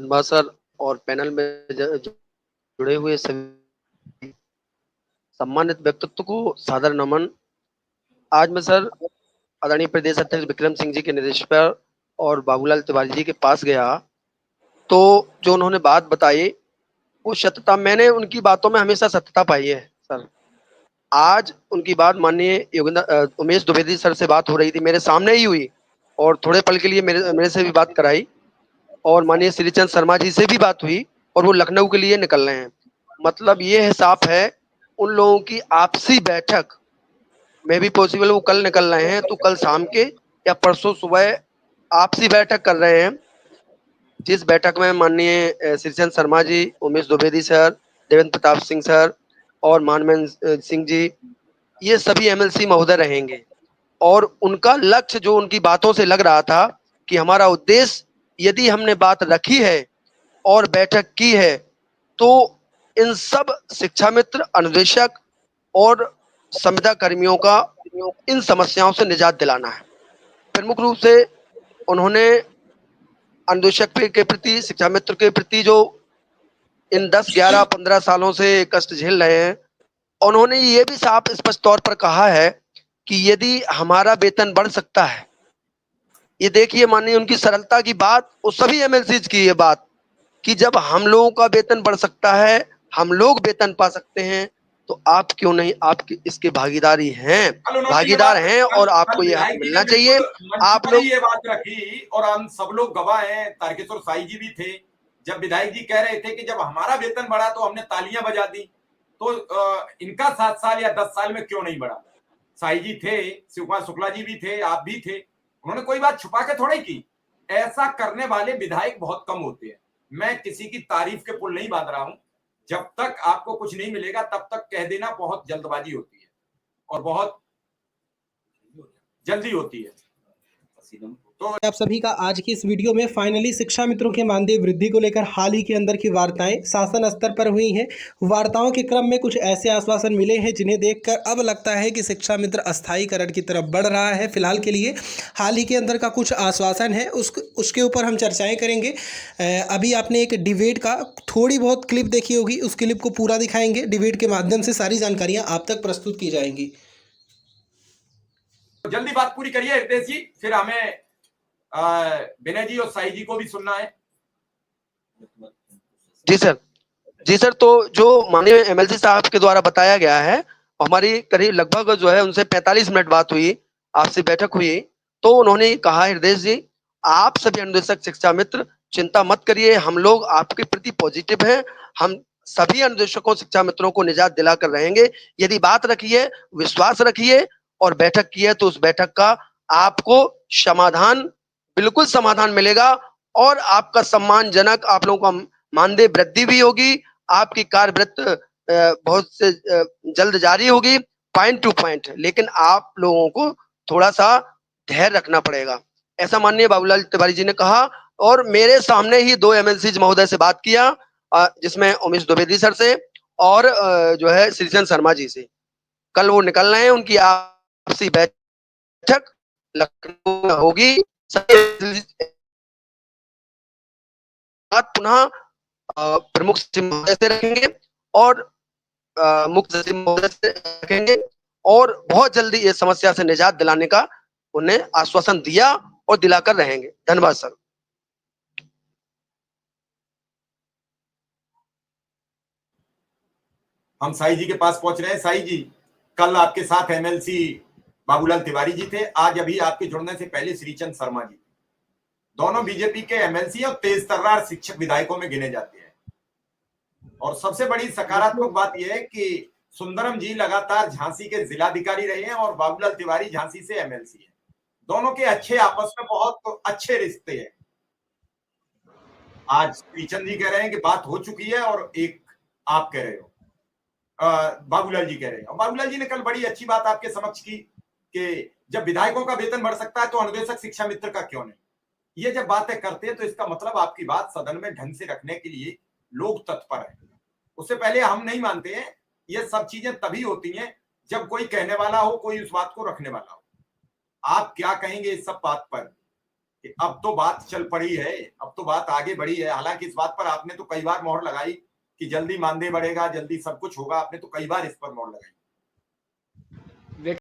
धन्यवाद सर। और पैनल में जुड़े हुए सभी सम्मानित व्यक्तित्व को सादर नमन। आज मैं सर आदरणीय प्रदेश अध्यक्ष विक्रम सिंह जी के निर्देश पर और बाबूलाल तिवारी जी के पास गया, तो जो उन्होंने बात बताई वो सत्यता, मैंने उनकी बातों में हमेशा सत्यता पाई है सर। आज उनकी बात माननीय उमेश द्विवेदी सर से बात हो रही थी, मेरे सामने ही हुई और थोड़े पल के लिए मेरे से भी बात कराई, और माननीय श्रीचंद शर्मा जी से भी बात हुई और वो लखनऊ के लिए निकल रहे हैं। मतलब ये है, साफ है उन लोगों की आपसी बैठक में भी पॉसिबल, वो कल निकल रहे हैं तो कल शाम के या परसों सुबह आपसी बैठक कर रहे हैं, जिस बैठक में माननीय श्रीचंद शर्मा जी, उमेश द्विवेदी सर, देवेंद्र प्रताप सिंह सर और मानवेंद्र सिंह जी, ये सभी एमएलसी महोदय रहेंगे। और उनका लक्ष्य जो उनकी बातों से लग रहा था कि हमारा उद्देश्य, यदि हमने बात रखी है और बैठक की है तो इन सब शिक्षा मित्र, अनुदेशक और संविदा कर्मियों का इन समस्याओं से निजात दिलाना है। प्रमुख रूप से उन्होंने अनुदेशक के प्रति, शिक्षा मित्र के प्रति जो इन 10, 11, 15 सालों से कष्ट झेल रहे हैं, उन्होंने ये भी साफ स्पष्ट तौर पर कहा है कि यदि हमारा वेतन बढ़ सकता है, ये देखिए माननीय उनकी सरलता की बात, उस सभी एमएलसीज की ये बात कि जब हम लोगों का वेतन बढ़ सकता है, हम लोग वेतन पा सकते हैं, तो आप क्यों नहीं, आप इसके भागीदारी हैं, कल उन्होंने ये भागीदार बात, हैं और आपको ये हक विधायक जी ने मिलना चाहिए। बिल्कुल मंच आप पर लोग ही ये बात रखी और हम सब लोग गवाह हैं, तारकेश्वर साई जी भी थे। जब विधायक जी कह रहे थे कि जब हमारा वेतन बढ़ा तो हमने तालियां बजा दी, तो इनका 7 साल या 10 साल में क्यों नहीं बढ़ा? साई जी थे, शिव कुमार शुक्ला जी भी थे, आप भी थे, उन्होंने कोई बात छुपा के थोड़ी की। ऐसा करने वाले विधायक बहुत कम होते हैं। मैं किसी की तारीफ के पुल नहीं बांध रहा हूं, जब तक आपको कुछ नहीं मिलेगा तब तक कह देना बहुत जल्दबाजी होती है और बहुत जल्दी होती है। तो आप सभी का आज की इस वीडियो में फाइनली शिक्षा मित्रों के मानदेय वृद्धि को लेकर हाल ही के अंदर की वार्ताएं शासन स्तर पर हुई हैं। वार्ताओं के क्रम में कुछ ऐसे आश्वासन मिले हैं जिन्हें देखकर अब लगता है कि शिक्षा मित्र अस्थायीकरण की तरफ बढ़ रहा है। फिलहाल के लिए हाल ही के अंदर का कुछ आश्वासन है, उसके ऊपर हम चर्चाएँ करेंगे। अभी आपने एक डिबेट का थोड़ी बहुत क्लिप देखी होगी, उस क्लिप को पूरा दिखाएंगे। डिबेट के माध्यम से सारी जानकारियाँ आप तक प्रस्तुत की जाएंगी। जल्दी बात पूरी करिए हृदय जी, फिर हमें विनय जी और साई जी को भी सुनना है। जी सर, जी सर। तो जो माननीय एमएलसी साहब के द्वारा बताया गया है, हमारी करीब लगभग जो है उनसे 45 मिनट बात हुई, आपसे बैठक हुई, तो उन्होंने कहा, हृदय जी आप सभी अनुदेशक शिक्षा मित्र चिंता मत करिए, हम लोग आपके प्रति पॉजिटिव हैं, हम सभी अनुदेशकों शिक्षा मित्रों को निजात दिलाकर रहेंगे। यदि बात रखी है, विश्वास रखिए और बैठक की है, तो उस बैठक का आपको समाधान, बिल्कुल समाधान मिलेगा और आपका सम्मानजनक, आप लोगों का मानदेय वृद्धि भी होगी, आपकी कार्यवृत्त बहुत से जल्द जारी होगी, पॉइंट टू पॉइंट। लेकिन आप लोगों को थोड़ा सा धैर्य रखना पड़ेगा, ऐसा माननीय बाबूलाल तिवारी जी ने कहा। और मेरे सामने ही 2 एमएलसी महोदय से बात किया, जिसमें उमेश द्विवेदी सर से और जो है श्रीचंद शर्मा जी से। कल वो निकल रहे हैं, उनकी आपसी बैठक लखनऊ में होगी। पुनः प्रमुख सचिव महोदय से रखेंगे और मुख्य सचिव महोदय से रखेंगे और बहुत जल्दी इस समस्या से निजात दिलाने का उन्हें आश्वासन दिया और दिलाकर रहेंगे। धन्यवाद सर। हम साई जी के पास पहुंच रहे हैं। साई जी, कल आपके साथ एमएलसी बाबूलाल तिवारी जी थे, आज अभी आपके जुड़ने से पहले श्रीचंद शर्मा जी। दोनों बीजेपी के एमएलसी और तेज तर्रार शिक्षक विधायकों में गिने जाते हैं। और सबसे बड़ी सकारात्मक बात यह है कि सुंदरम जी लगातार झांसी के जिलाधिकारी रहे हैं और बाबूलाल तिवारी झांसी से एमएलसी हैं। दोनों के अच्छे, आपस में बहुत अच्छे रिश्ते हैं। आज श्रीचंद जी कह रहे हैं कि बात हो चुकी है और एक आप कह रहे हो, बाबूलाल जी कह रहे हैं। और बाबूलाल जी ने कल बड़ी अच्छी बात आपके समक्ष की कि जब विधायकों का वेतन बढ़ सकता है तो अनुदेशक शिक्षा मित्र का क्यों नहीं। ये जब बातें करते हैं तो इसका मतलब आपकी बात सदन में ढंग से रखने के लिए लोग तत्पर हैं। उससे पहले हम नहीं मानते हैं। ये सब चीजें तभी होती हैं जब कोई कहने वाला हो, कोई उस बात को रखने वाला हो। आप क्या कहेंगे इस सब बात पर? कि अब तो बात चल पड़ी है, अब तो बात आगे बढ़ी है। हालांकि इस बात पर आपने तो कई बार मोहर लगाई कि जल्दी मानदेय बढ़ेगा, जल्दी सब कुछ होगा, आपने तो कई बार इस पर मोहर लगाई।